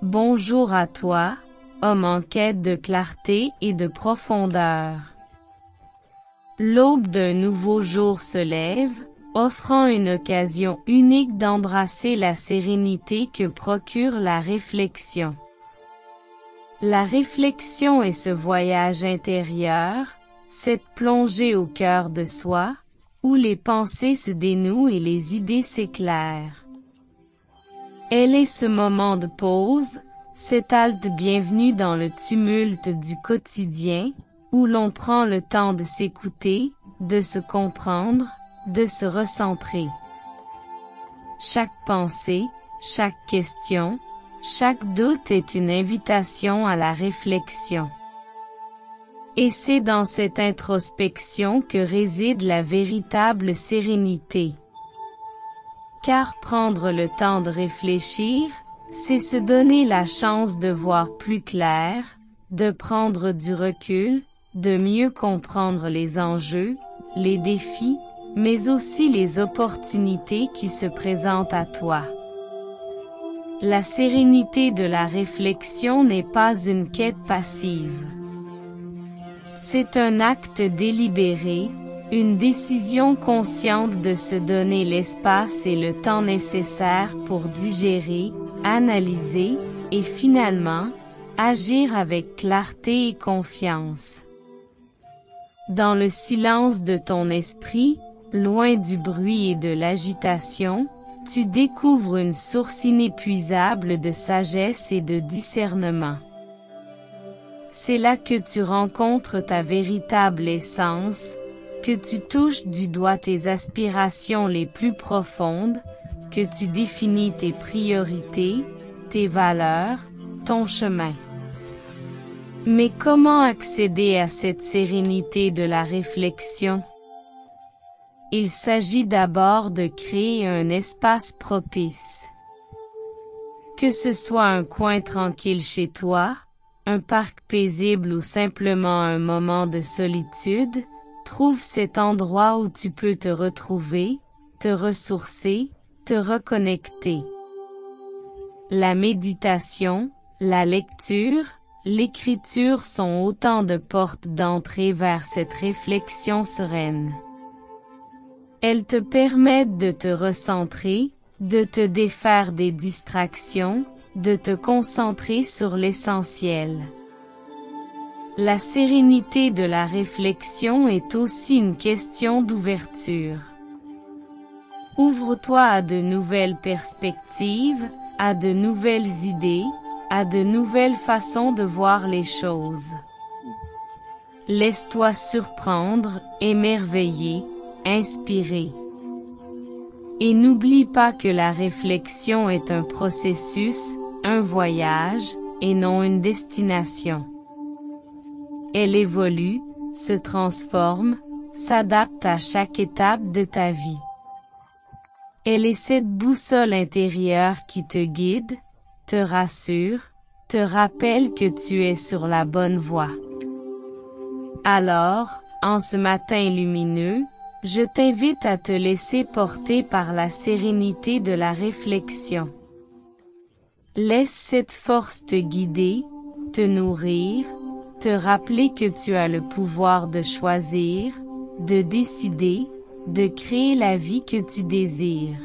Bonjour à toi, homme en quête de clarté et de profondeur. L'aube d'un nouveau jour se lève, offrant une occasion unique d'embrasser la sérénité que procure la réflexion. La réflexion est ce voyage intérieur, cette plongée au cœur de soi, où les pensées se dénouent et les idées s'éclairent. Elle est ce moment de pause, cette halte bienvenue dans le tumulte du quotidien, où l'on prend le temps de s'écouter, de se comprendre, de se recentrer. Chaque pensée, chaque question, chaque doute est une invitation à la réflexion. Et c'est dans cette introspection que réside la véritable sérénité. Car prendre le temps de réfléchir, c'est se donner la chance de voir plus clair, de prendre du recul, de mieux comprendre les enjeux, les défis, mais aussi les opportunités qui se présentent à toi. La sérénité de la réflexion n'est pas une quête passive. C'est un acte délibéré, une décision consciente de se donner l'espace et le temps nécessaire pour digérer, analyser, et finalement, agir avec clarté et confiance. Dans le silence de ton esprit, loin du bruit et de l'agitation, tu découvres une source inépuisable de sagesse et de discernement. C'est là que tu rencontres ta véritable essence, que tu touches du doigt tes aspirations les plus profondes, que tu définis tes priorités, tes valeurs, ton chemin. Mais comment accéder à cette sérénité de la réflexion? Il s'agit d'abord de créer un espace propice. Que ce soit un coin tranquille chez toi, un parc paisible ou simplement un moment de solitude, trouve cet endroit où tu peux te retrouver, te ressourcer, te reconnecter. La méditation, la lecture, l'écriture sont autant de portes d'entrée vers cette réflexion sereine. Elles te permettent de te recentrer, de te défaire des distractions, de te concentrer sur l'essentiel. La sérénité de la réflexion est aussi une question d'ouverture. Ouvre-toi à de nouvelles perspectives, à de nouvelles idées, à de nouvelles façons de voir les choses. Laisse-toi surprendre, émerveiller, inspirer. Et n'oublie pas que la réflexion est un processus, un voyage, et non une destination. Elle évolue, se transforme, s'adapte à chaque étape de ta vie. Elle est cette boussole intérieure qui te guide, te rassure, te rappelle que tu es sur la bonne voie. Alors, en ce matin lumineux, je t'invite à te laisser porter par la sérénité de la réflexion. Laisse cette force te guider, te nourrir, te rappeler que tu as le pouvoir de choisir, de décider, de créer la vie que tu désires.